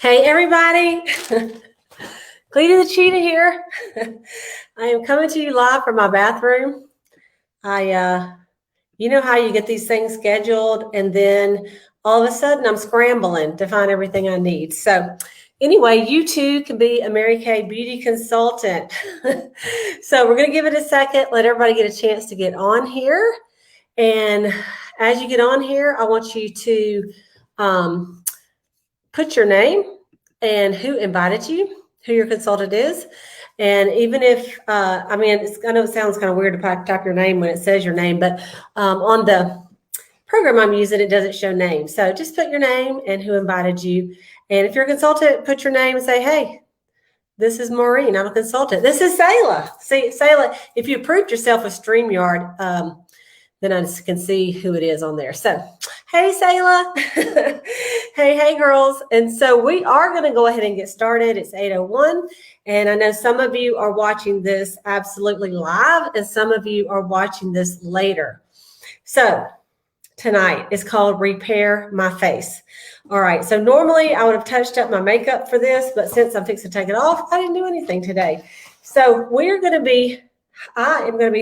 Hey everybody, Cleta the Cheetah here. I am coming to you live from my bathroom. You know how you get these things scheduled and then all of a sudden I'm scrambling to find everything I need. So anyway, you too can be a Mary Kay beauty consultant. So we're gonna give it a second, let everybody get a chance to get on here. And as you get on here, I want you to put your name and who invited you, who your consultant is. And even if, I know it sounds kind of weird to type your name when it says your name, but on the program I'm using, it doesn't show names. So just put your name and who invited you. And if you're a consultant, put your name and say, hey, this is Maureen, I'm a consultant. This is Sayla. See, Sayla, if you approved yourself with StreamYard, then I can see who it is on there. So, hey, Sayla. hey, girls. And so we are going to go ahead and get started. It's 8:01. And I know some of you are watching this absolutely live, and some of you are watching this later. So tonight is called Repair My Face. All right. So normally I would have touched up my makeup for this, but since I'm fixing to take it off, I didn't do anything today. So I am going to be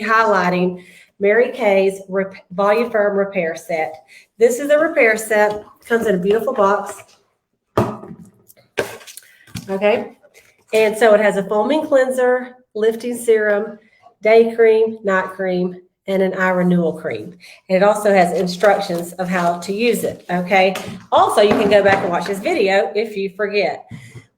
highlighting Mary Kay's Bio-Firm Repair Set. This is a repair set. Comes in a beautiful box. Okay. And so it has a foaming cleanser, lifting serum, day cream, night cream, and an eye renewal cream. And it also has instructions of how to use it. Okay. Also, you can go back and watch this video if you forget.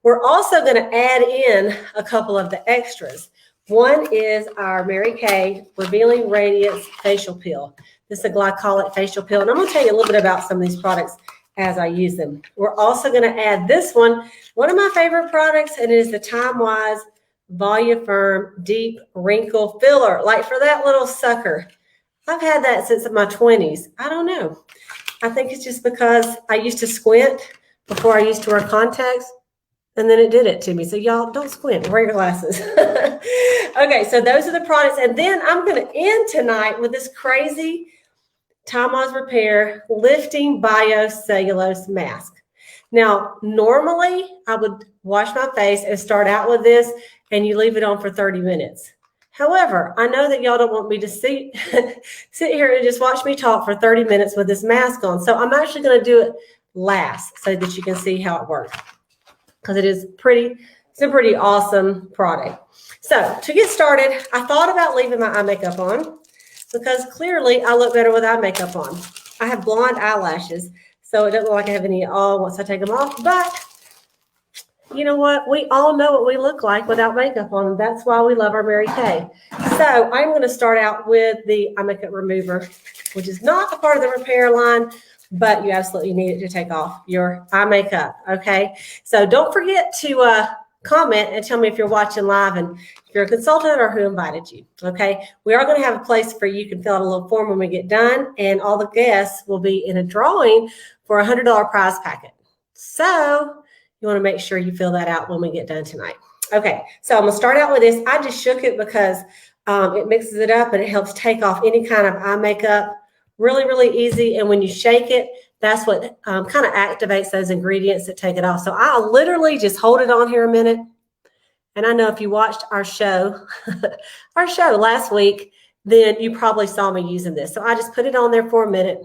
We're also going to add in a couple of the extras. One is our Mary Kay Revealing Radiance Facial Peel. This is a glycolic facial peel, and I'm going to tell you a little bit about some of these products as I use them. We're also going to add this one of my favorite products, and it is the Time Wise Bio-Firm Deep Wrinkle Filler. Like for that little sucker, I've had that since my 20s. I don't know. I think it's just because I used to squint before I used to wear contacts. And then it did it to me. So y'all don't squint, wear your glasses. Okay, so those are the products. And then I'm going to end tonight with this crazy Time Wise Repair Lifting Bio-cellulose Mask. Now, normally I would wash my face and start out with this and you leave it on for 30 minutes. However, I know that y'all don't want me to sit here and just watch me talk for 30 minutes with this mask on. So I'm actually going to do it last so that you can see how it works. Because it's a pretty awesome product. So to get started, I thought about leaving my eye makeup on because clearly I look better with eye makeup on. I have blonde eyelashes, so it doesn't look like I have any at all once I take them off. But you know what? We all know what we look like without makeup on. That's why we love our Mary Kay. So I'm going to start out with the eye makeup remover, which is not a part of the repair line, but you absolutely need it to take off your eye makeup, okay? So don't forget to comment and tell me if you're watching live and if you're a consultant or who invited you, okay? We are going to have a place for you can fill out a little form when we get done, and all the guests will be in a drawing for a $100 prize packet. So you want to make sure you fill that out when we get done tonight. Okay, so I'm going to start out with this. I just shook it because it mixes it up and it helps take off any kind of eye makeup. Really, really easy. And when you shake it, that's what kind of activates those ingredients that take it off. So I'll literally just hold it on here a minute. And I know if you watched our show, last week, then you probably saw me using this. So I just put it on there for a minute.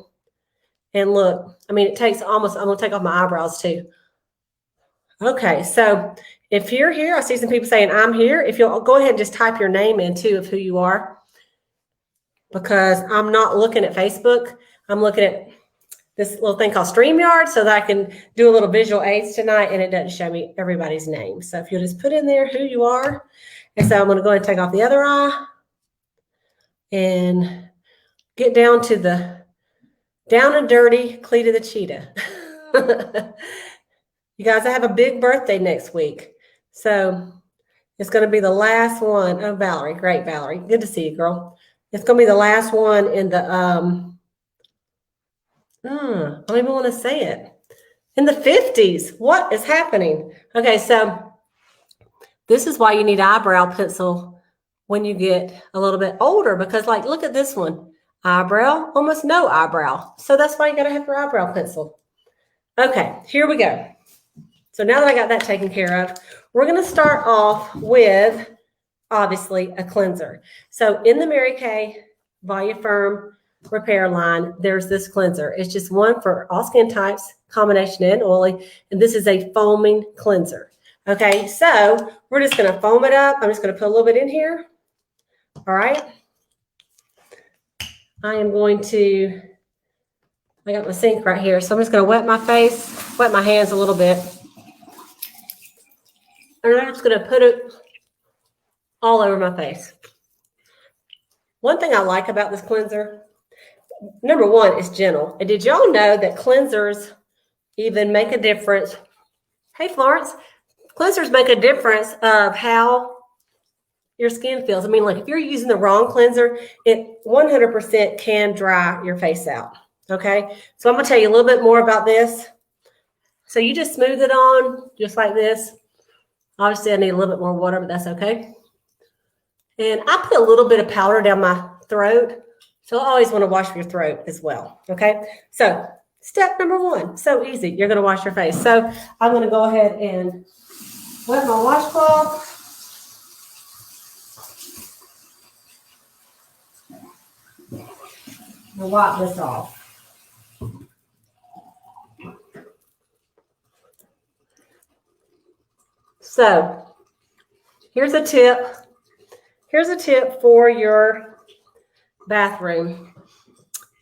And look, I mean, it takes almost, I'm going to take off my eyebrows too. Okay, so if you're here, I see some people saying I'm here. If you'll go ahead and just type your name in too of who you are. Because I'm not looking at Facebook. I'm looking at this little thing called StreamYard so that I can do a little visual aids tonight and it doesn't show me everybody's name. So if you'll just put in there who you are. And so I'm going to go ahead and take off the other eye and get down to the down and dirty Cleta the Cheetah. You guys, I have a big birthday next week. So it's going to be the last one. Oh, Valerie. Great, Valerie. Good to see you, girl. It's going to be the last one in the, I don't even want to say it, in the 50s. What is happening? Okay, so this is why you need eyebrow pencil when you get a little bit older, because like, look at this one, eyebrow, almost no eyebrow. So that's why you got to have your eyebrow pencil. Okay, here we go. So now that I got that taken care of, we're going to start off with, obviously, a cleanser. So in the Mary Kay Volu-Firm Repair line, there's this cleanser. It's just one for all skin types, combination and oily, and this is a foaming cleanser. Okay, so we're just going to foam it up. I'm just going to put a little bit in here. All right. I am going to, I got my sink right here, so I'm just going to wet my face, wet my hands a little bit. And I'm just going to put it all over my face. One thing I like about this cleanser, number one, it's gentle. And did y'all know that cleansers even make a difference? Hey, Florence, cleansers make a difference of how your skin feels. I mean, like if you're using the wrong cleanser, it 100% can dry your face out. Okay, so I'm going to tell you a little bit more about this. So you just smooth it on just like this. Obviously, I need a little bit more water, but that's okay. And I put a little bit of powder down my throat. So I always want to wash your throat as well. Okay, so step number one, so easy. You're going to wash your face. So I'm going to go ahead and wet my washcloth. And wipe this off. So here's a tip. Here's a tip for your bathroom.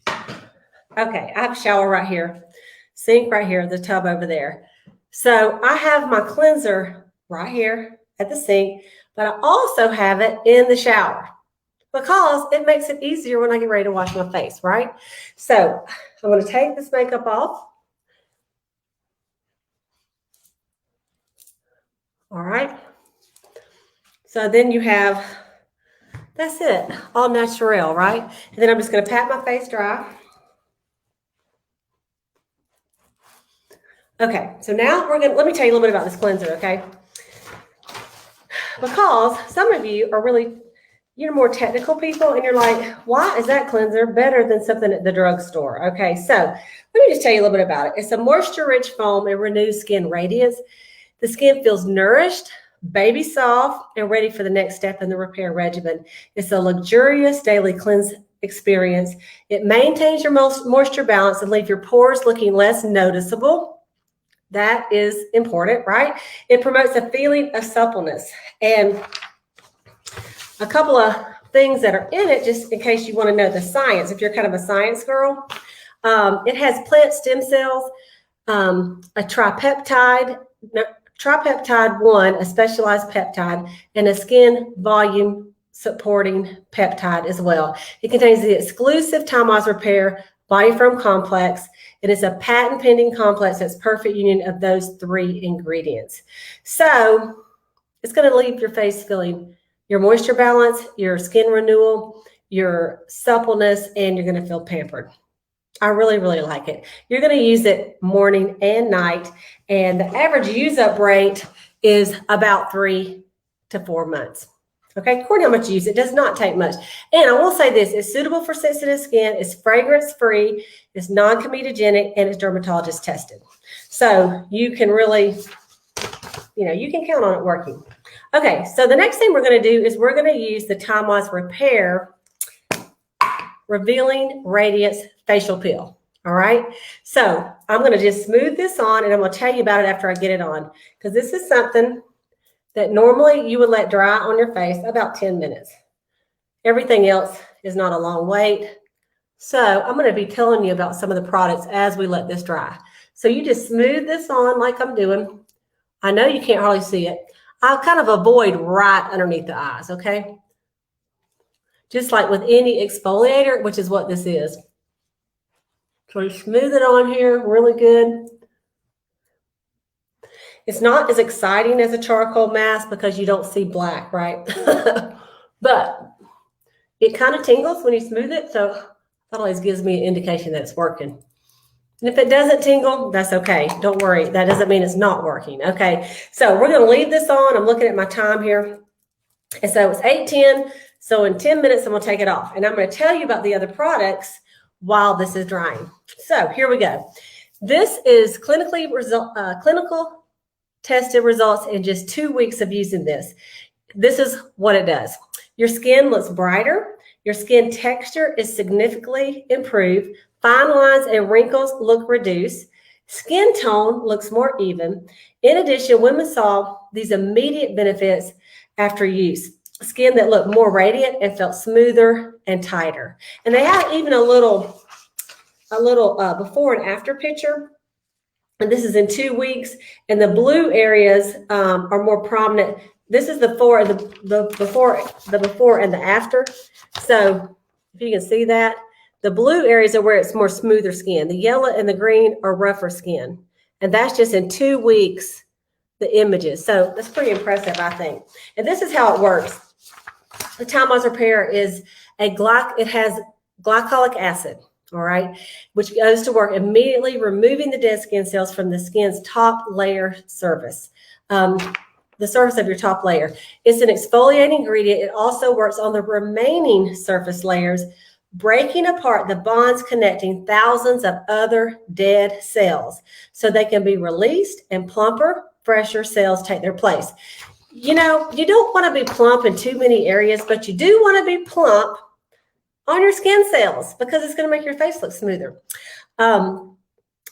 Okay, I have a shower right here, sink right here, the tub over there. So I have my cleanser right here at the sink, but I also have it in the shower because it makes it easier when I get ready to wash my face, right? So I'm going to take this makeup off. All right. So then you have, that's it, all natural, right? And then I'm just going to pat my face dry. Okay, so now let me tell you a little bit about this cleanser, okay? Because some of you are you're more technical people and you're like, why is that cleanser better than something at the drugstore? Okay, so let me just tell you a little bit about it. It's a moisture-rich foam and renews skin radiance. The skin feels nourished, baby soft, and ready for the next step in the repair regimen. It's a luxurious daily cleanse experience. It maintains your moisture balance and leaves your pores looking less noticeable. That is important, right? It promotes a feeling of suppleness. And a couple of things that are in it, just in case you want to know the science, if you're kind of a science girl, it has plant stem cells, a tripeptide 1, a specialized peptide, and a skin volume supporting peptide as well. It contains the exclusive Time-Wise Repair Bio-Firm complex. It is a patent pending complex that's perfect union of those 3 ingredients. So it's going to leave your face feeling your moisture balance, your skin renewal, your suppleness, and you're going to feel pampered. I really, really like it. You're going to use it morning and night, and the average use-up rate is about 3 to 4 months. Okay, according to how much you use it, does not take much. And I will say this, it's suitable for sensitive skin, it's fragrance-free, it's non-comedogenic, and it's dermatologist tested. So you can really, you can count on it working. Okay, so the next thing we're going to do is we're going to use the Time-Wise Repair Revealing Radiance Facial Peel. All right, so I'm going to just smooth this on, and I'm going to tell you about it after I get it on, because this is something that normally you would let dry on your face about 10 minutes. Everything else is not a long wait. So I'm going to be telling you about some of the products as we let this dry. So you just smooth this on like I'm doing. I know you can't hardly see it. I'll kind of avoid right underneath the eyes, okay? Just like with any exfoliator, which is what this is. So you smooth it on here really good. It's not as exciting as a charcoal mask because you don't see black, right? But it kind of tingles when you smooth it, so that always gives me an indication that it's working. And if it doesn't tingle, that's okay. Don't worry. That doesn't mean it's not working. Okay, so we're going to leave this on. I'm looking at my time here. And so it's 8:10. So in 10 minutes, I'm going to take it off. And I'm going to tell you about the other products while this is drying. So here we go. This is clinical tested results in just 2 weeks of using this. This is what it does. Your skin looks brighter. Your skin texture is significantly improved. Fine lines and wrinkles look reduced. Skin tone looks more even. In addition, women saw these immediate benefits after use. Skin that looked more radiant and felt smoother and tighter. And they have even a little before and after picture. And this is in 2 weeks. And the blue areas are more prominent. This is the before and the after. So if you can see that, the blue areas are where it's more smoother skin. The yellow and the green are rougher skin. And that's just in 2 weeks, the images. So that's pretty impressive, I think. And this is how it works. The Time-Wise Repair is it has glycolic acid, all right, which goes to work immediately removing the dead skin cells from the skin's top layer surface. The surface of your top layer. It's an exfoliating ingredient. It also works on the remaining surface layers, breaking apart the bonds connecting thousands of other dead cells so they can be released and plumper, fresher cells take their place. You know, you don't want to be plump in too many areas, but you do want to be plump on your skin cells because it's going to make your face look smoother.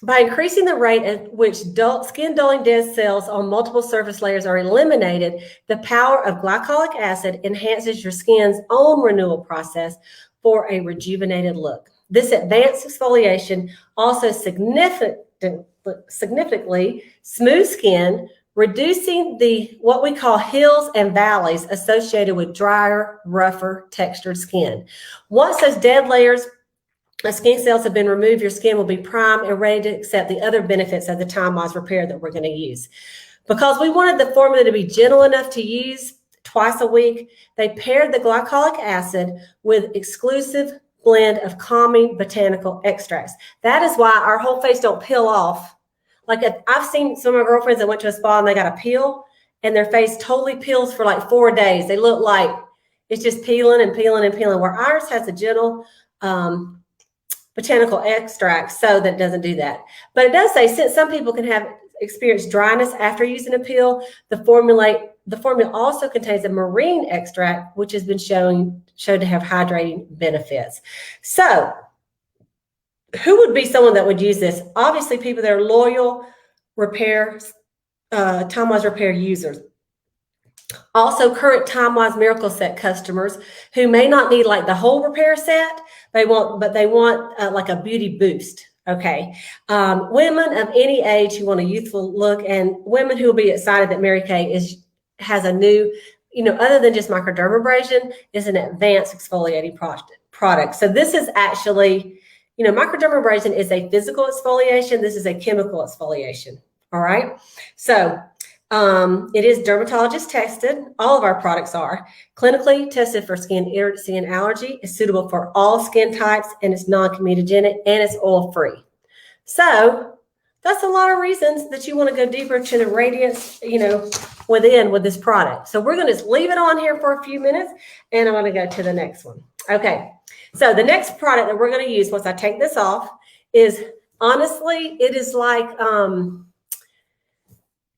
By increasing the rate at which skin dulling dead cells on multiple surface layers are eliminated, the power of glycolic acid enhances your skin's own renewal process for a rejuvenated look. This advanced exfoliation also significantly smooths skin, reducing what we call hills and valleys associated with drier, rougher, textured skin. Once those dead layers of skin cells have been removed, your skin will be primed and ready to accept the other benefits of the Time-Wise Repair that we're going to use. Because we wanted the formula to be gentle enough to use twice a week, they paired the glycolic acid with exclusive blend of calming botanical extracts. That is why our whole face don't peel off. Like I've seen some of my girlfriends that went to a spa and they got a peel and their face totally peels for like 4 days. They look like it's just peeling and peeling and peeling, where ours has a gentle botanical extract, so that doesn't do that. But it does say, since some people can experience dryness after using a peel, the formula also contains a marine extract, which has been shown to have hydrating benefits. So who would be someone that would use this? Obviously, people that are loyal Time-Wise Repair users. Also, current Time-Wise Miracle Set customers who may not need like the whole repair set, they want like a beauty boost. Okay, women of any age who want a youthful look, and women who will be excited that Mary Kay has a new, other than just microdermabrasion, is an advanced exfoliating product. So this is actually, microdermabrasion is a physical exfoliation. This is a chemical exfoliation. All right, so. It is dermatologist tested. All of our products are clinically tested for skin irritancy and allergy. It's suitable for all skin types, and it's non-comedogenic, and it's oil-free. So that's a lot of reasons that you want to go deeper to the radiance, within with this product. So we're going to leave it on here for a few minutes, and I'm going to go to the next one. Okay. So the next product that we're going to use once I take this off is, honestly, it is like,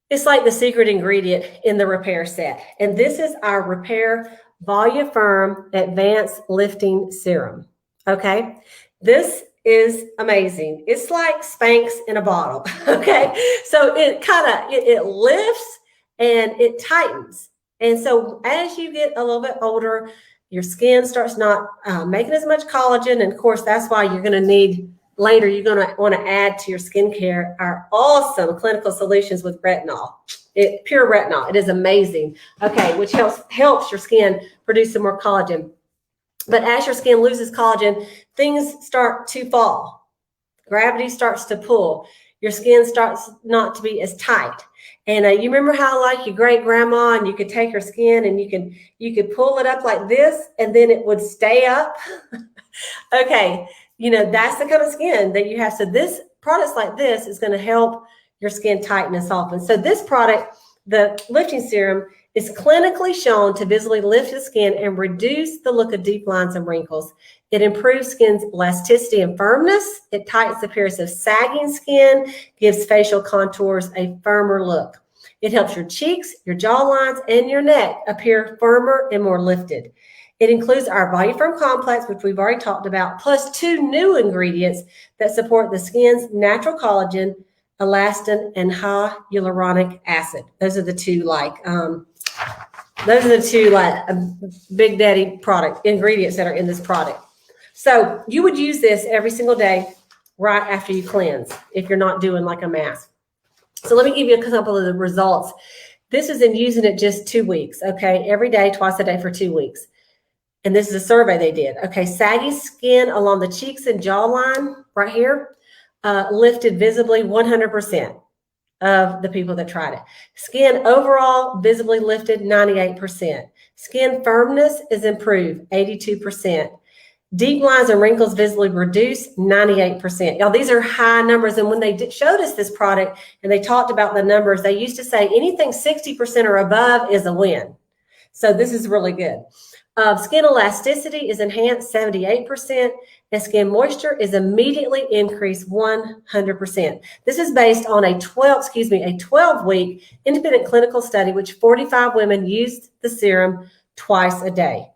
it's like the secret ingredient in the repair set. And this is our Repair Bio-Firm Advanced Lifting Serum. Okay. This is amazing. It's like Spanx in a bottle. Okay. So it lifts and it tightens. And so as you get a little bit older, your skin starts not making as much collagen. And of course, that's why you're going to need later, you're going to want to add to your skincare our awesome clinical solutions with retinol. Pure retinol. It is amazing. Okay, which helps your skin produce some more collagen. But as your skin loses collagen, things start to fall. Gravity starts to pull. Your skin starts not to be as tight. And you remember how, like your great grandma, and you could take her skin and you could pull it up like this, and then it would stay up. Okay. That's the kind of skin that you have. So this products like this is going to help your skin tighten and soften. So this product, the lifting serum, is clinically shown to visibly lift the skin and reduce the look of deep lines and wrinkles. It improves skin's elasticity and firmness. It tightens the appearance of sagging skin, gives facial contours a firmer look. It helps your cheeks, your jawlines, and your neck appear firmer and more lifted. It includes our Bio-Firm complex, which we've already talked about, plus 2 new ingredients that support the skin's natural collagen, elastin, and hyaluronic acid. Those are the two big daddy product ingredients that are in this product. So you would use this every single day right after you cleanse if you're not doing like a mask. So let me give you a couple of the results. This is in using it just 2 weeks, okay? Every day, twice a day for 2 weeks. And this is a survey they did. Okay, saggy skin along the cheeks and jawline right here lifted visibly 100% of the people that tried it. Skin overall visibly lifted 98%. Skin firmness is improved 82%. Deep lines and wrinkles visibly reduced 98%. Y'all, these are high numbers. And when they showed us this product and they talked about the numbers, they used to say anything 60% or above is a win. So this is really good. Skin elasticity is enhanced 78%, and skin moisture is immediately increased 100%. This is based on a 12-week independent clinical study, which 45 women used the serum twice a day.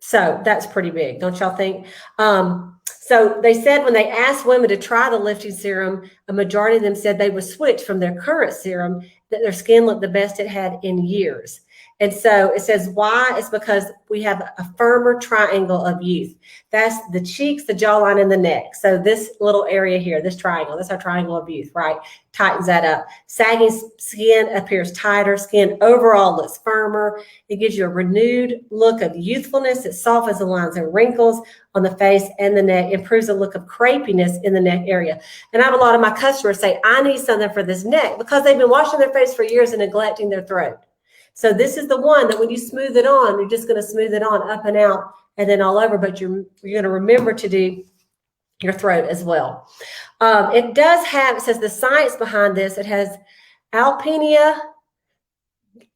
So that's pretty big, don't y'all think? So they said when they asked women to try the lifting serum, a majority of them said they would switch from their current serum, that their skin looked the best it had in years. And so it says why? It's because we have a firmer triangle of youth. That's the cheeks, the jawline, and the neck. So this little area here, this triangle, that's our triangle of youth, right? Tightens that up. Sagging skin appears tighter. Skin overall looks firmer. It gives you a renewed look of youthfulness. It softens the lines and wrinkles on the face and the neck, improves the look of crepiness in the neck area. And I have a lot of my customers say, I need something for this neck because they've been washing their face for years and neglecting their throat. So this is the one that when you smooth it on, you're just going to smooth it on up and out and then all over, but you're going to remember to do your throat as well. It does have, it says the science behind this, it has Alpinia.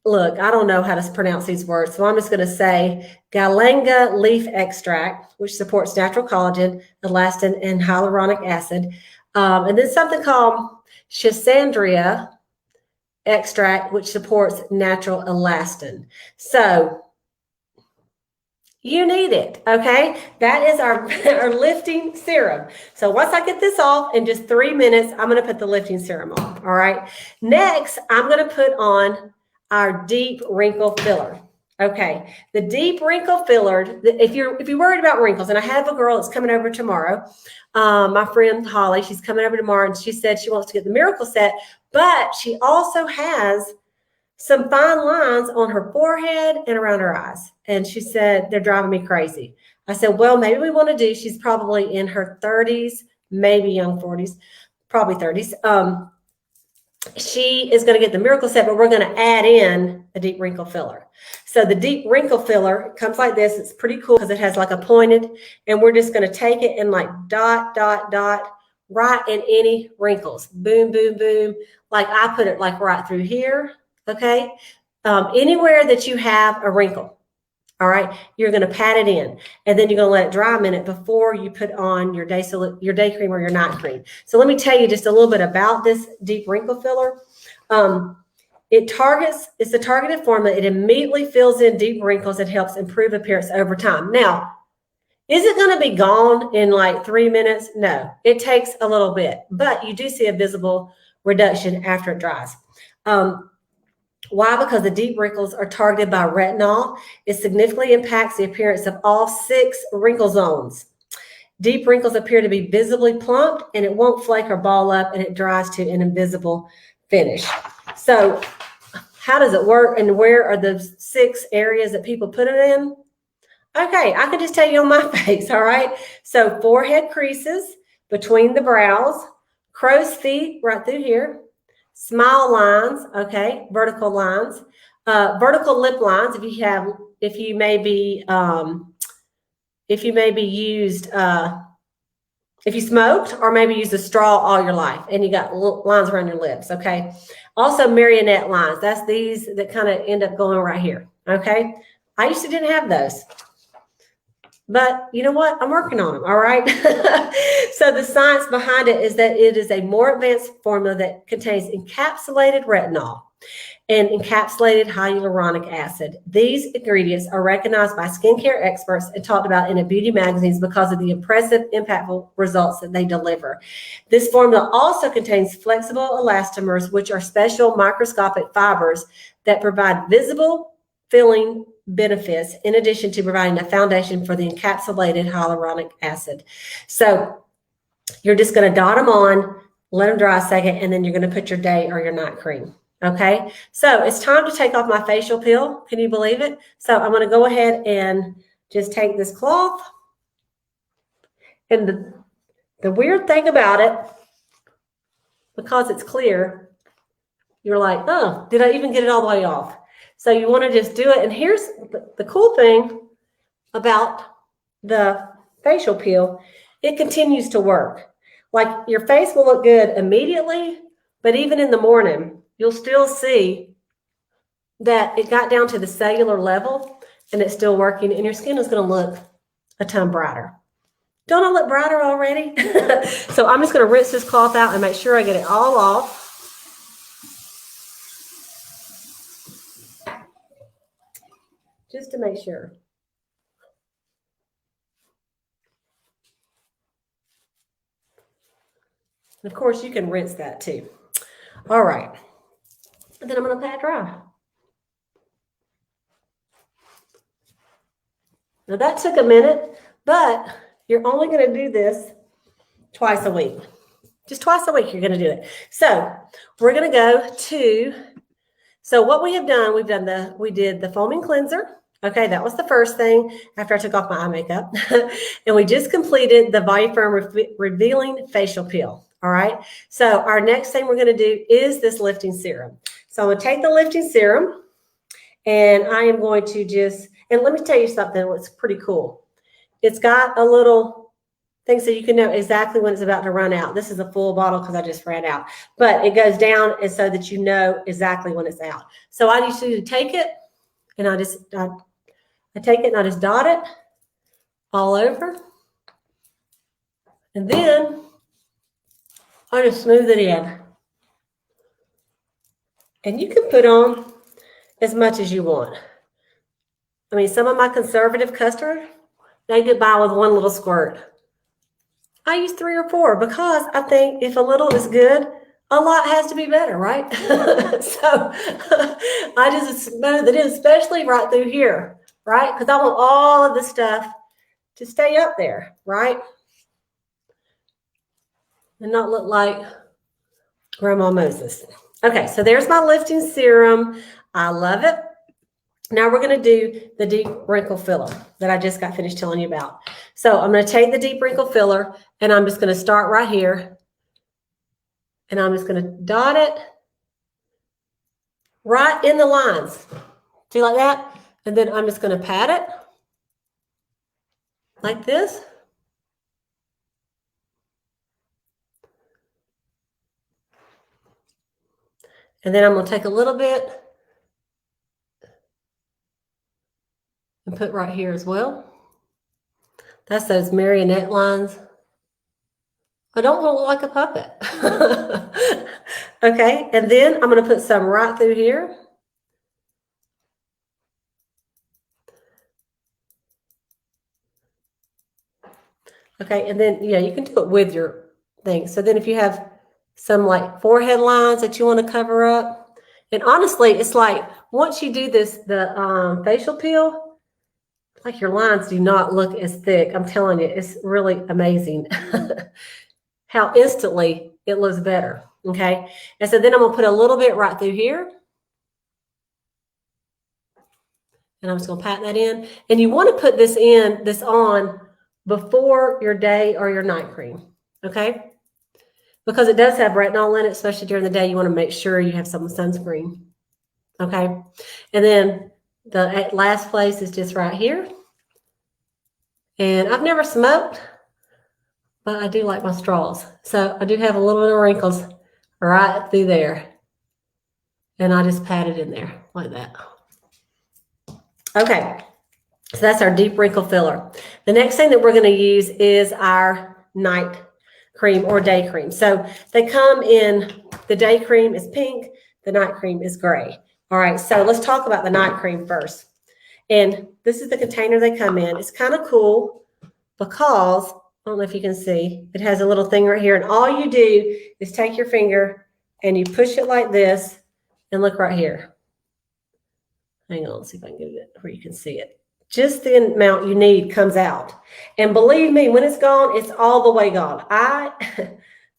Look, I don't know how to pronounce these words, so I'm just going to say Galanga leaf extract, which supports natural collagen, elastin, and hyaluronic acid. And then something called Schisandria extract, which supports natural elastin. So you need it, okay? That is our lifting serum. So once I get this off in just 3 minutes, I'm going to put the lifting serum on, all right? Next, I'm going to put on our deep wrinkle filler. Okay, the deep wrinkle filler, if you're worried about wrinkles, and I have a girl that's coming over tomorrow, my friend Holly, she's coming over tomorrow, and she said she wants to get the Miracle Set, but she also has some fine lines on her forehead and around her eyes. And she said, they're driving me crazy. I said, well, maybe we want to do, she's probably in her 30s, maybe young 40s, probably 30s. She is going to get the Miracle Set, but we're going to add in a deep wrinkle filler. So the deep wrinkle filler comes like this. It's pretty cool because it has like a pointed, and we're just going to take it and like dot, dot, dot, right in any wrinkles. Boom, boom, boom. Like I put it like right through here, okay? Anywhere that you have a wrinkle, all right, you're going to pat it in, and then you're going to let it dry a minute before you put on your day cream or your night cream. So let me tell you just a little bit about this deep wrinkle filler. It's a targeted formula. It immediately fills in deep wrinkles and helps improve appearance over time. Now, is it going to be gone in like 3 minutes? No, it takes a little bit, but you do see a visible reduction after it dries. Why? Because the deep wrinkles are targeted by retinol. It significantly impacts the appearance of all 6 wrinkle zones. Deep wrinkles appear to be visibly plumped, and it won't flake or ball up, and it dries to an invisible finish. So how does it work, and where are the 6 areas that people put it in? Okay, I can just tell you on my face, all right? So forehead creases, between the brows, crow's feet right through here, smile lines, okay, vertical lines, vertical lip lines. If you may be used, if you smoked or maybe used a straw all your life and you got lines around your lips, okay. Also marionette lines. That's these that kind of end up going right here, okay. I used to didn't have those. But you know what? I'm working on them, all right? So the science behind it is that it is a more advanced formula that contains encapsulated retinol and encapsulated hyaluronic acid. These ingredients are recognized by skincare experts and talked about in beauty magazines because of the impressive, impactful results that they deliver. This formula also contains flexible elastomers, which are special microscopic fibers that provide visible filling benefits in addition to providing a foundation for the encapsulated hyaluronic acid. So you're just going to dot them on, let them dry a second, and then you're going to put your day or your night cream. Okay, so it's time to take off my facial peel. Can you believe it? So I'm going to go ahead and just take this cloth. And the weird thing about it, because it's clear, you're like, oh, did I even get it all the way off? So you want to just do it. And here's the cool thing about the facial peel. It continues to work. Like your face will look good immediately, but even in the morning, you'll still see that it got down to the cellular level and it's still working, and your skin is going to look a ton brighter. Don't I look brighter already? So I'm just going to rinse this cloth out and make sure I get it all off. Just to make sure. And of course, you can rinse that too. All right. And then I'm going to pat dry. Now that took a minute, but you're only going to do this twice a week. Just twice a week you're going to do it. So we're going to go to, so what we have done, we did the foaming cleanser. Okay, that was the first thing after I took off my eye makeup. And we just completed the Bio-Firm Revealing Facial Peel. All right, so our next thing we're going to do is this lifting serum. So I'm going to take the lifting serum and I am going to just, and let me tell you something that's pretty cool. It's got a little thing so you can know exactly when it's about to run out. This is a full bottle because I just ran out, but it goes down and so that you know exactly when it's out. So I used to take it and I take it and I just dot it all over. And then I just smooth it in. And you can put on as much as you want. I mean, some of my conservative customers, they get by with one little squirt. I use 3 or 4 because I think if a little is good, a lot has to be better, right? So I just smooth it in, especially right through here, right? Because I want all of the stuff to stay up there, right? And not look like Grandma Moses. Okay, so there's my lifting serum. I love it. Now we're going to do the deep wrinkle filler that I just got finished telling you about. So I'm going to take the deep wrinkle filler and I'm just going to start right here. And I'm just going to dot it right in the lines. See, like that? And then I'm just going to pat it like this. And then I'm going to take a little bit and put right here as well. That's those marionette lines. I don't want to look like a puppet. Okay, and then I'm going to put some right through here. Okay, and then, yeah, you can do it with your thing. So then if you have some like forehead lines that you want to cover up, and honestly, it's like once you do this, the facial peel, like your lines do not look as thick. I'm telling you, it's really amazing how instantly it looks better. Okay, and so then I'm gonna put a little bit right through here, and I'm just gonna pat that in. And you want to put this on before your day or your night cream, okay? Because it does have retinol in it, especially during the day. You want to make sure you have some sunscreen, okay? And then the last place is just right here. And I've never smoked, but I do like my straws. So I do have a little bit of wrinkles right through there. And I just pat it in there like that. Okay. So that's our deep wrinkle filler. The next thing that we're going to use is our night cream or day cream. So they come in, the day cream is pink, the night cream is gray. All right, so let's talk about the night cream first. And this is the container they come in. It's kind of cool because, I don't know if you can see, it has a little thing right here. And all you do is take your finger and you push it like this and look right here. Hang on, let's see if I can get it where you can see it. Just the amount you need comes out. And believe me, when it's gone, it's all the way gone. I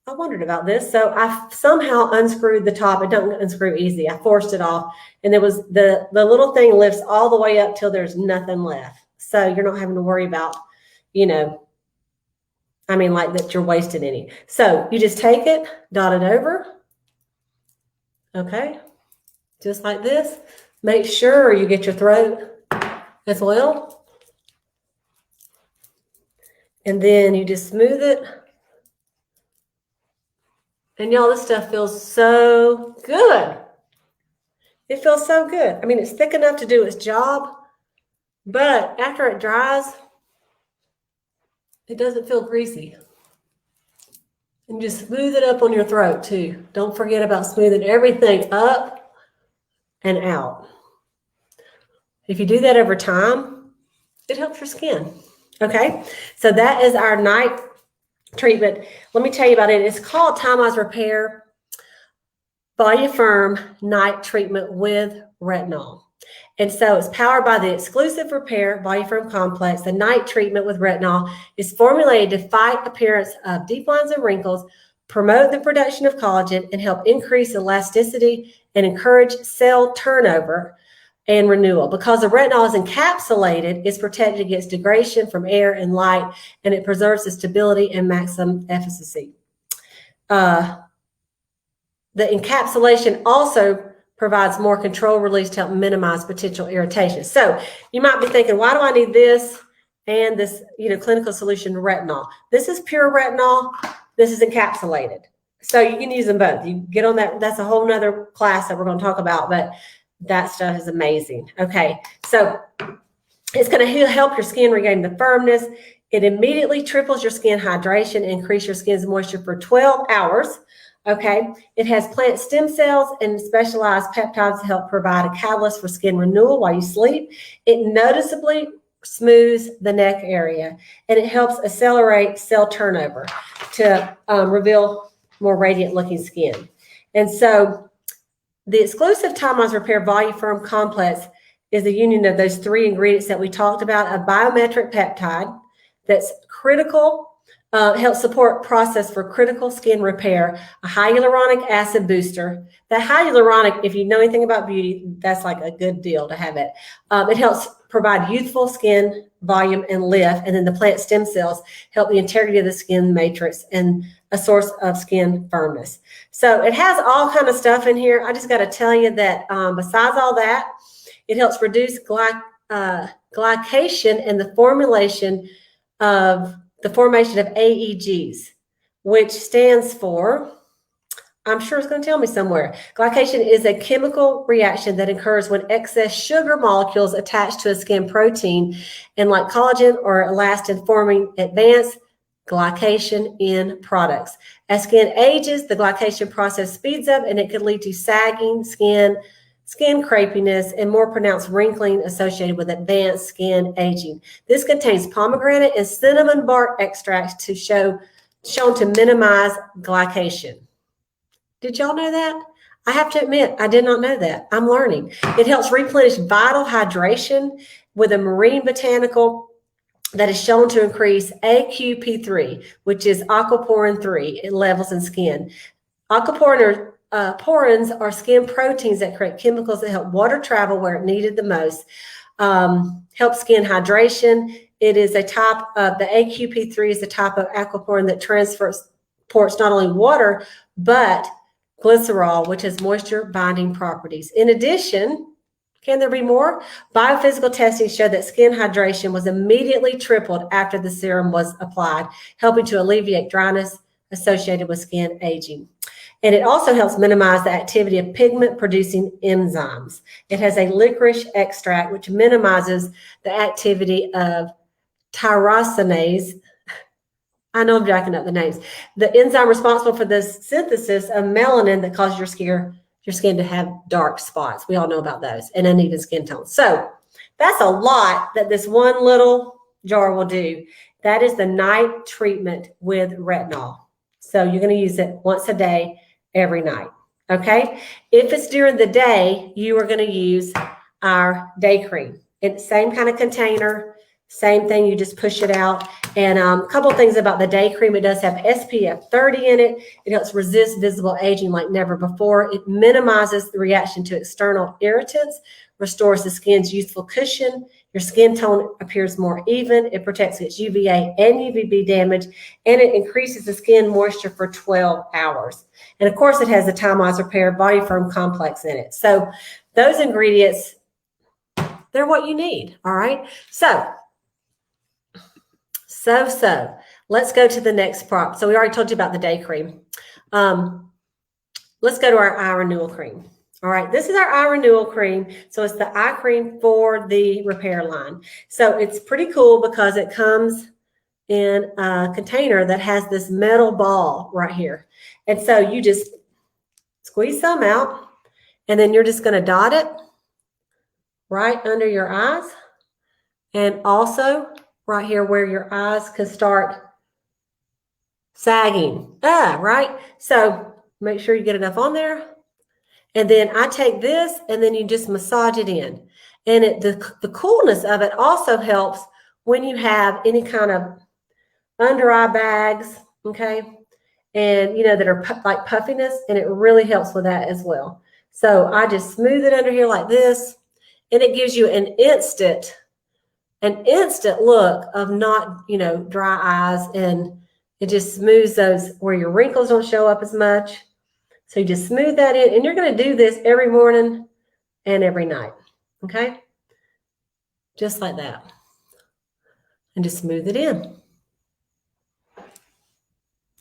wondered about this. So I somehow unscrewed the top. It doesn't unscrew easy. I forced it off. And there was the little thing lifts all the way up till there's nothing left. So you're not having to worry about, you know, like that you're wasting any. So you just take it, dot it over. Okay. Just like this. Make sure you get your throat as well. And then you just smooth it. And y'all, this stuff feels so good. It feels so good. I mean, it's thick enough to do its job, but after it dries, it doesn't feel greasy. And just smooth it up on your throat too. Don't forget about smoothing everything up and out. If you do that over time, it helps your skin. Okay, so that is our night treatment. Let me tell you about it. It's called Time-Wise Repair Bio-Firm Night Treatment with Retinol. And so it's powered by the exclusive repair Bio-Firm complex. The night treatment with retinol is formulated to fight appearance of deep lines and wrinkles, promote the production of collagen, and help increase elasticity and encourage cell turnover and renewal. Because the retinol is encapsulated, it's protected against degradation from air and light, and it preserves the stability and maximum efficacy. The encapsulation also provides more control release to help minimize potential irritation. So you might be thinking, why do I need this and this, clinical solution retinol? This is pure retinol. This is encapsulated. So you can use them both. You get on that. That's a whole nother class that we're going to talk about, but that stuff is amazing. Okay. So it's going to help your skin regain the firmness. It immediately triples your skin hydration and increase your skin's moisture for 12 hours. Okay. It has plant stem cells and specialized peptides to help provide a catalyst for skin renewal while you sleep. It noticeably smooths the neck area, and it helps accelerate cell turnover to reveal more radiant looking skin. And so the exclusive Time-Wise Repair Bio-Firm complex is the union of those three ingredients that we talked about: a biometric peptide that's critical, helps support process for critical skin repair, a hyaluronic acid booster. That hyaluronic, if you know anything about beauty, that's like a good deal to have it. It helps provide youthful skin volume and lift, and then the plant stem cells help the integrity of the skin matrix and a source of skin firmness. So it has all kind of stuff in here. I just got to tell you that besides all that, it helps reduce glycation and the formation of AEGs, which stands for, I'm sure it's going to tell me somewhere. Glycation is a chemical reaction that occurs when excess sugar molecules attach to a skin protein, and like collagen or elastin, forming advanced glycation in products. As skin ages, the glycation process speeds up, and it could lead to sagging skin crepiness, and more pronounced wrinkling associated with advanced skin aging. This contains pomegranate and cinnamon bark extracts shown to minimize glycation. Did y'all know that? I have to admit, I did not know that. I'm learning. It helps replenish vital hydration with a marine botanical that is shown to increase AQP3, which is aquaporin 3 levels in skin. Aquaporin porins are skin proteins that create chemicals that help water travel where it needed the most, help skin hydration. It is a type of, the AQP3 is the type of aquaporin that transports not only water, but glycerol, which has moisture binding properties. In addition, can there be more? Biophysical testing showed that skin hydration was immediately tripled after the serum was applied, helping to alleviate dryness associated with skin aging. And it also helps minimize the activity of pigment-producing enzymes. It has a licorice extract, which minimizes the activity of tyrosinase. I know I'm jacking up the names. The enzyme responsible for the synthesis of melanin that causes your skin to have dark spots. We all know about those, and uneven skin tone. So that's a lot that this one little jar will do. That is the night treatment with retinol. So you're going to use it once a day, every night. Okay. If it's during the day, you are going to use our day cream. It's the same kind of container, same thing. You just push it out. And a couple of things about the day cream. It does have SPF 30 in it. It helps resist visible aging like never before. It minimizes the reaction to external irritants, restores the skin's youthful cushion. Your skin tone appears more even. It protects against UVA and UVB damage, and it increases the skin moisture for 12 hours. And of course, it has the Time-Wise Repair Bio-Firm Complex in it. So those ingredients, they're what you need, all right? So let's go to the next prop. So we already told you about the day cream. Let's go to our eye renewal cream. All right, this is our eye renewal cream. So it's the eye cream for the repair line. So it's pretty cool because it comes in a container that has this metal ball right here. And so you just squeeze some out, and then you're just going to dot it right under your eyes, and also right here where your eyes can start sagging. Right? So make sure you get enough on there. And then I take this, and then you just massage it in. And the coolness of it also helps when you have any kind of under eye bags, okay? And, that are like puffiness, and it really helps with that as well. So I just smooth it under here like this, and it gives you an instant look of not, dry eyes, and it just smooths those where your wrinkles don't show up as much. So you just smooth that in, and you're going to do this every morning and every night, okay? Just like that. And just smooth it in.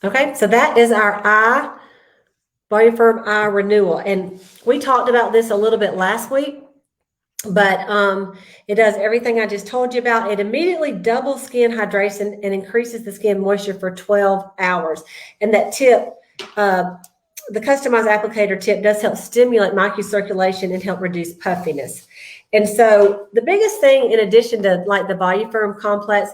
Okay, so that is our Bio-Firm Eye Renewal. And we talked about this a little bit last week, but it does everything I just told you about. It immediately doubles skin hydration and increases the skin moisture for 12 hours. And that tip, the customized applicator tip, does help stimulate microcirculation and help reduce puffiness. And so the biggest thing, in addition to like the Bio-Firm Complex,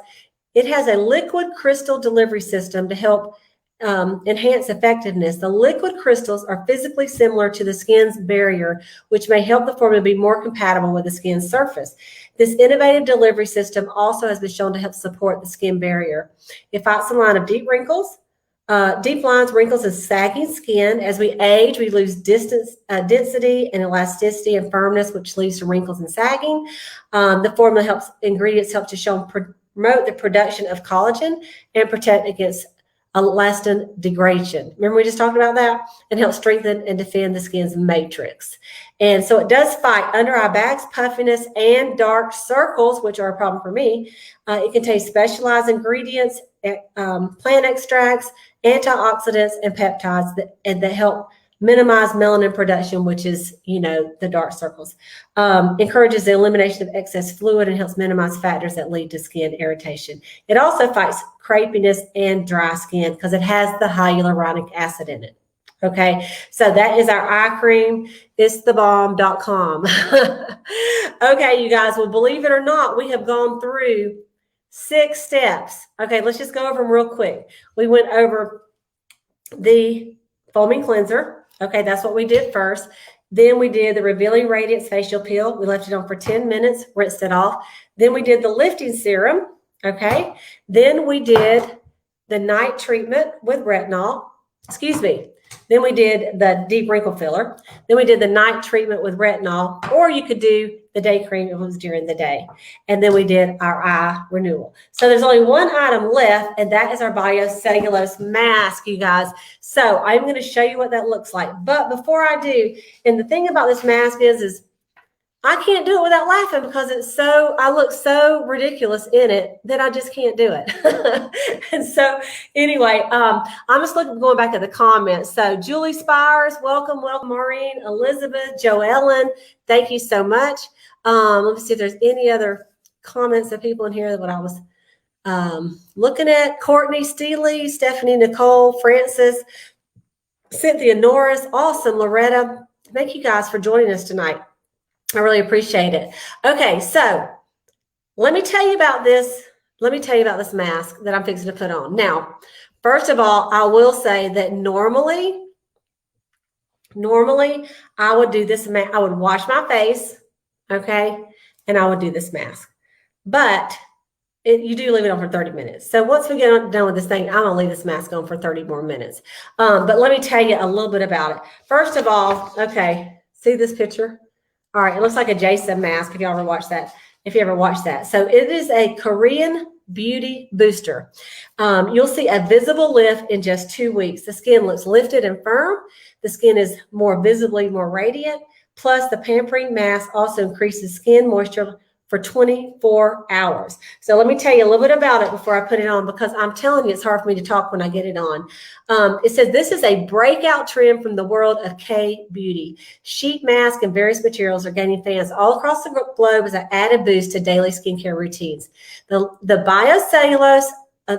it has a liquid crystal delivery system to help enhance effectiveness. The liquid crystals are physically similar to the skin's barrier, which may help the formula be more compatible with the skin's surface. This innovative delivery system also has been shown to help support the skin barrier. It fights the line of deep wrinkles, deep lines, wrinkles, and sagging skin. As we age, we lose density and elasticity and firmness, which leads to wrinkles and sagging. The formula ingredients help to promote the production of collagen and protect against elastin degradation. Remember we just talked about that? And help strengthen and defend the skin's matrix. And so it does fight under eye bags, puffiness, and dark circles, which are a problem for me. It contains specialized ingredients, plant extracts, antioxidants, and peptides that help minimize melanin production, which is, the dark circles. Encourages the elimination of excess fluid and helps minimize factors that lead to skin irritation. It also fights crepiness and dry skin because it has the hyaluronic acid in it. Okay, so that is our eye cream. It's thebomb.com. Okay, you guys, well, believe it or not, we have gone through 6 steps. Okay, let's just go over them real quick. We went over the foaming cleanser. Okay, that's what we did first. Then we did the Revealing Radiance Facial Peel. We left it on for 10 minutes, rinsed it off. Then we did the lifting serum. Okay, then we did the night treatment with retinol. Then we did the deep wrinkle filler. Then we did the night treatment with retinol, or you could do the day cream if it was during the day. And then we did our eye renewal. So there's only one item left, and that is our Bio-cellulose mask, you guys. So I'm going to show you what that looks like. But before I do, and the thing about this mask is I can't do it without laughing because I look so ridiculous in it that I just can't do it. And so anyway, I'm just going back to the comments. So Julie Spires, welcome, Maureen, Elizabeth, Joellen, thank you so much. Let me see if there's any other comments of people in here that I was looking at. Courtney Steely, Stephanie Nicole, Francis, Cynthia Norris, awesome, Loretta. Thank you guys for joining us tonight. I really appreciate it. Okay, so let me tell you about this. Let me tell you about this mask that I'm fixing to put on. Now, first of all, I will say that normally I would do this mask. I would wash my face, okay, and I would do this mask. But you do leave it on for 30 minutes. So once we get done with this thing, I'm going to leave this mask on for 30 more minutes. But let me tell you a little bit about it. First of all, okay, see this picture? All right, it looks like a Jason mask if you ever watched that. So it is a Korean beauty booster. You'll see a visible lift in just 2 weeks. The skin looks lifted and firm. The skin is visibly more radiant. Plus, the pampering mask also increases skin moisture for 24 hours. So let me tell you a little bit about it before I put it on, because I'm telling you, it's hard for me to talk when I get it on. It says this is a breakout trend from the world of K beauty. Sheet masks and various materials are gaining fans all across the globe as an added boost to daily skincare routines. The Bio-cellulose,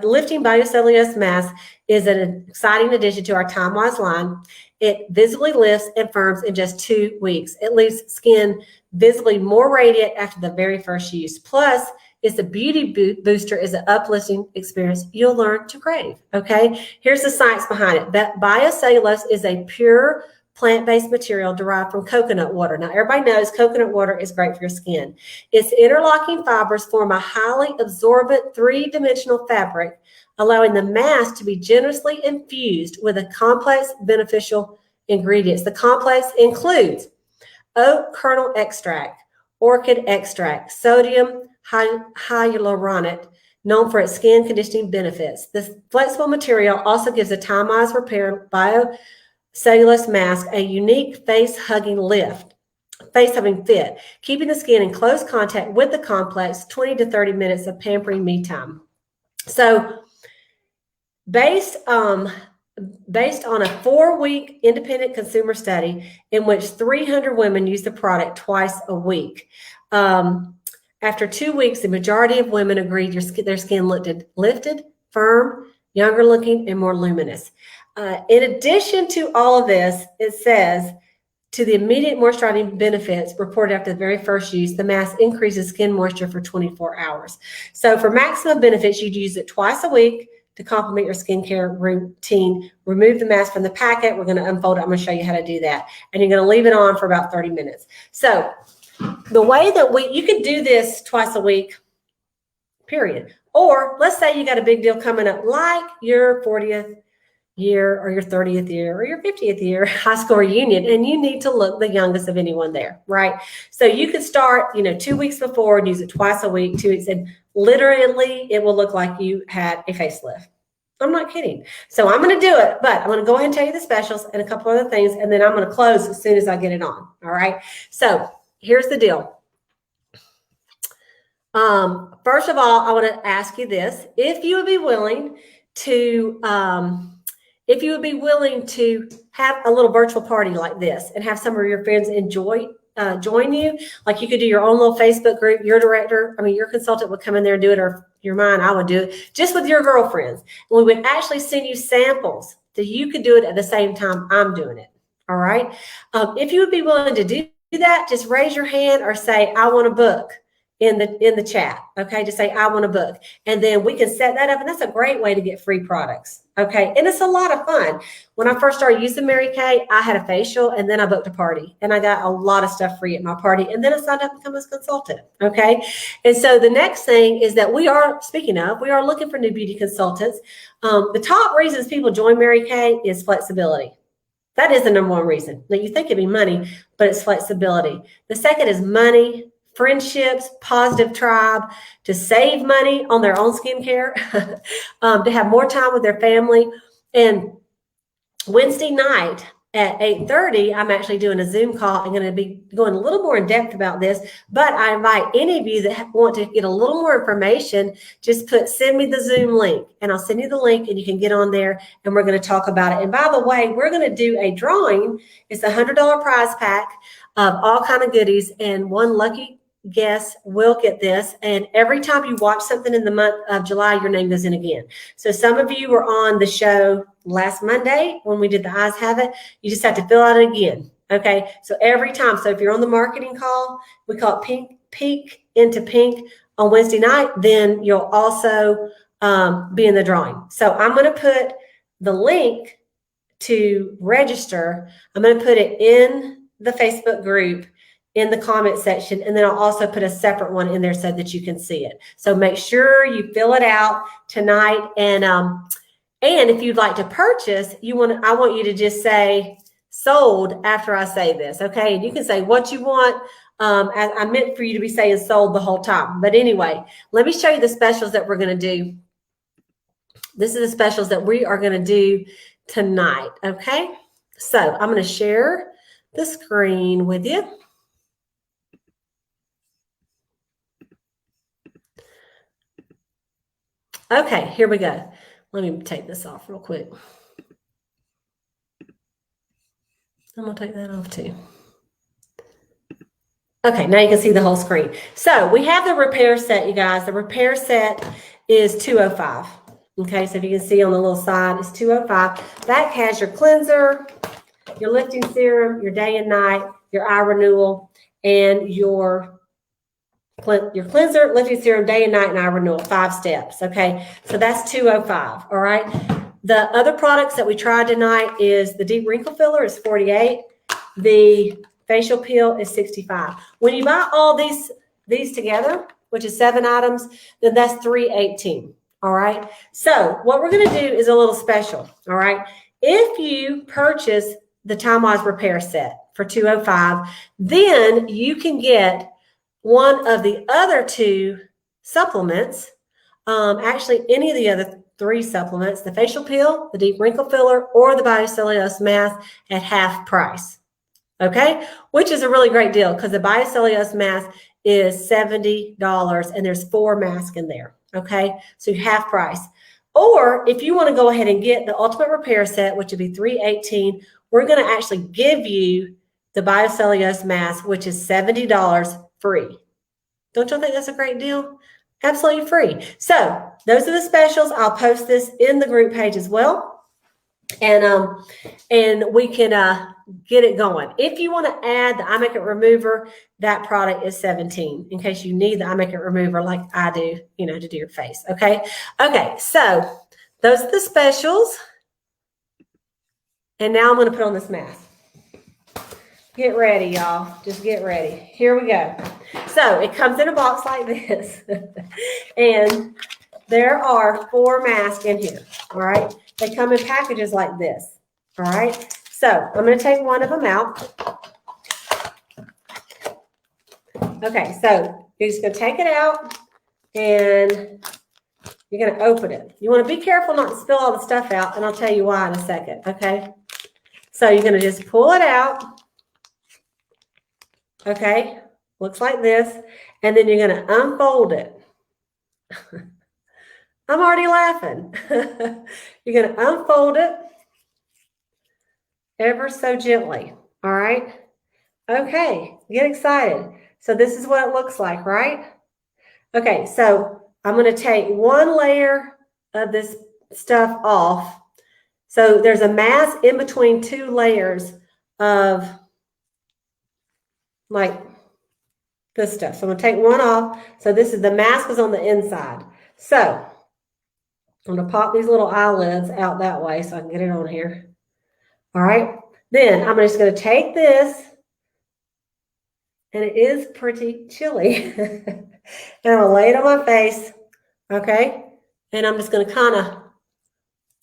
lifting Bio-cellulose mask is an exciting addition to our Time-Wise line. It visibly lifts and firms in just 2 weeks. It leaves skin visibly more radiant after the very first use. Plus, it's a beauty booster, is an uplifting experience you'll learn to crave, okay? Here's the science behind it. That Bio-cellulose is a pure plant-based material derived from coconut water. Now, everybody knows coconut water is great for your skin. Its interlocking fibers form a highly absorbent three-dimensional fabric, allowing the mask to be generously infused with a complex beneficial ingredients. The complex includes oat kernel extract, orchid extract, sodium hyaluronate, known for its skin conditioning benefits. This flexible material also gives a Time-Wise Repair Bio-cellulose mask a unique face-hugging fit, keeping the skin in close contact with the complex 20 to 30 minutes of pampering me time. So based on a 4-week independent consumer study in which 300 women used the product twice a week. After 2 weeks, the majority of women agreed their skin looked lifted, firm, younger looking, and more luminous. In addition to all of this, it says, to the immediate moisturizing benefits reported after the very first use, the mask increases skin moisture for 24 hours. So for maximum benefits, you'd use it twice a week to complement your skincare routine. Remove the mask from the packet. We're going to unfold it. I'm going to show you how to do that. And you're going to leave it on for about 30 minutes. So the way that you can do this twice a week, period. Or let's say you got a big deal coming up, like your 40th year or your 30th year or your 50th year high school reunion, and you need to look the youngest of anyone there, right? So you could start, 2 weeks before and use it twice a week, 2 weeks, and literally it will look like you had a facelift. I'm not kidding. So I'm going to do it, but I'm going to go ahead and tell you the specials and a couple other things, and then I'm going to close as soon as I get it on. All right. So here's the deal. First of all, I want to ask you this: if you would be willing to have a little virtual party like this and have some of your friends join you, like you could do your own little Facebook group. Your consultant would come in there and do it, or your mine, I would do it just with your girlfriends. And we would actually send you samples so you could do it at the same time I'm doing it. All right. If you would be willing to do that, just raise your hand or say, I want a book in the chat. Okay. Just say, I want a book. And then we can set that up. And that's a great way to get free products. Okay. And it's a lot of fun. When I first started using Mary Kay, I had a facial and then I booked a party and I got a lot of stuff free at my party. And then I signed up to become a consultant. Okay. And so the next thing is that we are looking for new beauty consultants. The top reasons people join Mary Kay is flexibility. That is the number one reason. Now you think it'd be money, but it's flexibility. The second is money, friendships, positive tribe, to save money on their own skincare, to have more time with their family. And Wednesday night, at 8:30, I'm actually doing a Zoom call. I'm going to be going a little more in depth about this, but I invite any of you that want to get a little more information, just send me the Zoom link, and I'll send you the link, and you can get on there, and we're going to talk about it. And by the way, we're going to do a drawing. It's a $100 prize pack of all kind of goodies, and one lucky guest will get this. And every time you watch something in the month of July, your name goes in again. So some of you were on the show last Monday when we did the Eyes Have It. You just have to fill out again. Okay. So every time. So if you're on the marketing call, we call it Peek into Pink on Wednesday night, then you'll also be in the drawing. So I'm going to put the link to register. I'm going to put it in the Facebook group in the comment section, and then I'll also put a separate one in there so that you can see it. So make sure you fill it out tonight. And if you'd like to purchase, I want you to just say sold after I say this, okay? And you can say what you want. I meant for you to be saying sold the whole time. But anyway, let me show you the specials that we're going to do. This is the specials that we are going to do tonight, okay? So I'm going to share the screen with you. Okay, here we go. Let me take this off real quick. I'm going to take that off too. Okay, now you can see the whole screen. So we have the repair set, you guys. The repair set is $205. Okay, so if you can see on the little side, it's $205. That has your cleanser, your lifting serum, your day and night, your eye renewal, and your cleanser, lifting serum, day and night, and eye renewal, 5 steps. Okay, so that's $205. All right. The other products that we tried tonight is the deep wrinkle filler is $48. The facial peel is $65. When you buy all these together, which is 7 items, then that's $318. All right. So what we're going to do is a little special. All right. If you purchase the Time-Wise Repair Set for $205, then you can get one of the other 2 supplements, actually any of the other 3 supplements, the facial peel, the deep wrinkle filler, or the Bio-cellulose mask at half price. Okay, which is a really great deal because the Bio-cellulose mask is $70 and there's 4 masks in there. Okay, so half price. Or if you want to go ahead and get the Ultimate Repair Set, which would be $318, we're going to actually give you the Bio-cellulose mask, which is $70 free. Don't you think that's a great deal? Absolutely free. So those are the specials. I'll post this in the group page as well. And we can get it going. If you want to add the eye makeup remover, that product is $17 in case you need the eye makeup remover like I do, to do your face. Okay. Okay. So those are the specials. And now I'm going to put on this mask. Get ready, y'all. Just get ready. Here we go. So it comes in a box like this. And there are 4 masks in here. All right. They come in packages like this. All right. So I'm going to take one of them out. Okay. So you're just going to take it out and you're going to open it. You want to be careful not to spill all the stuff out, and I'll tell you why in a second. Okay. So you're going to just pull it out. Okay, looks like this. And then you're going to unfold it. I'm already laughing. You're going to unfold it ever so gently. All right. Okay, get excited. So this is what it looks like, right? Okay, so I'm going to take one layer of this stuff off. So there's a mask in between 2 layers of like this stuff. So I'm going to take one off. So this is the mask is on the inside. So I'm going to pop these little eyelids out that way so I can get it on here. All right. Then I'm just going to take this, and it is pretty chilly. And I'm going to lay it on my face. Okay. And I'm just going to kind of,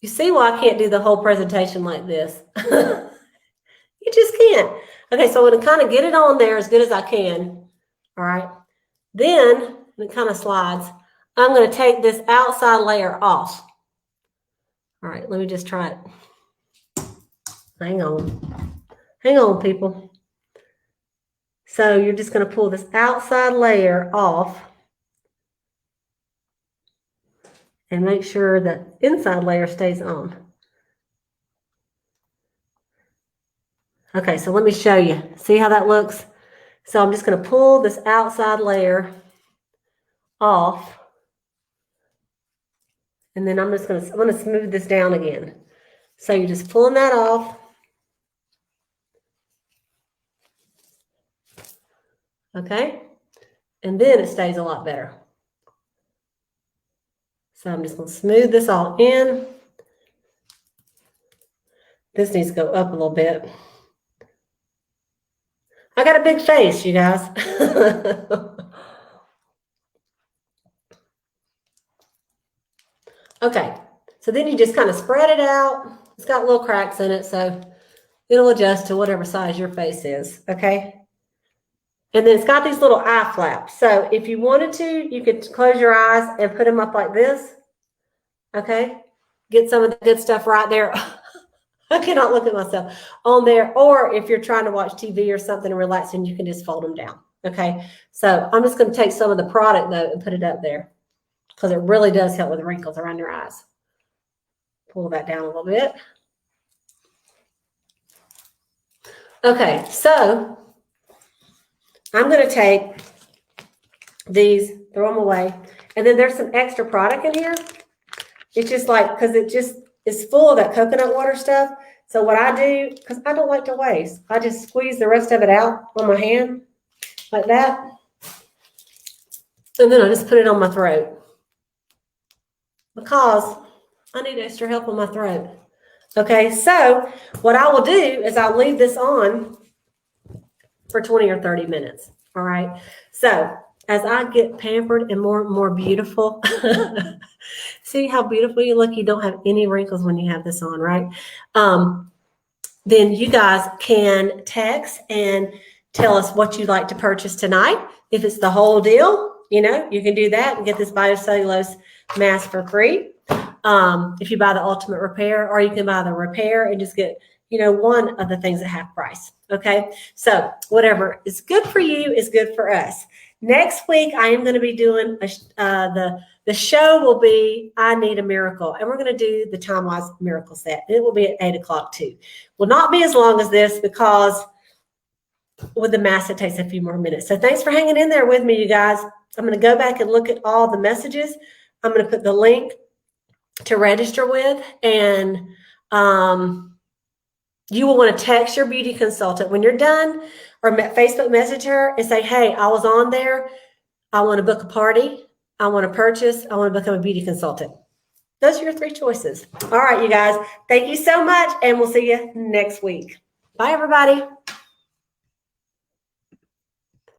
you see why I can't do the whole presentation like this. You just can't. Okay, so I'm going to kind of get it on there as good as I can. All right. Then it kind of slides. I'm going to take this outside layer off. All right, let me just try it. Hang on. Hang on, people. So you're just going to pull this outside layer off and make sure the inside layer stays on. Okay, so let me show you. See how that looks? So I'm just going to pull this outside layer off. And then I'm going to smooth this down again. So you're just pulling that off. Okay? And then it stays a lot better. So I'm just going to smooth this all in. This needs to go up a little bit. I got a big face, you guys. Okay, so then you just kind of spread it out. It's got little cracks in it, so it'll adjust to whatever size your face is, okay? And then it's got these little eye flaps. So if you wanted to, you could close your eyes and put them up like this, okay? Get some of the good stuff right there. I cannot look at myself on there. Or if you're trying to watch TV or something and relaxing, you can just fold them down, okay? So I'm just going to take some of the product, though, and put it up there because it really does help with the wrinkles around your eyes. Pull that down a little bit. Okay, so I'm going to take these, throw them away, and then there's some extra product in here. It's just like, because it just is full of that coconut water stuff. So what I do, because I don't like to waste, I just squeeze the rest of it out on my hand like that. And then I just put it on my throat because I need extra help on my throat. Okay, so what I will do is I'll leave this on for 20 or 30 minutes. All right. So as I get pampered and more beautiful, see how beautiful you look? You don't have any wrinkles when you have this on, right? Then you guys can text and tell us what you'd like to purchase tonight. If it's the whole deal, you know, you can do that and get this Bio-cellulose mask for free. If you buy the ultimate repair, or you can buy the repair and just get, you know, one of the things at half price. Okay. So whatever is good for you is good for us. Next week, I am going to be doing the show will be I Need a Miracle, and we're going to do the Time-Wise Miracle Set. It will be at 8 o'clock too. Will not be as long as this because with the mask, it takes a few more minutes. So thanks for hanging in there with me, you guys. I'm going to go back and look at all the messages. I'm going to put the link to register with, and you will want to text your beauty consultant when you're done, or Facebook message her and say, hey, I was on there. I want to book a party. I want to purchase. I want to become a beauty consultant. Those are your 3 choices. All right, you guys. Thank you so much, and we'll see you next week. Bye, everybody.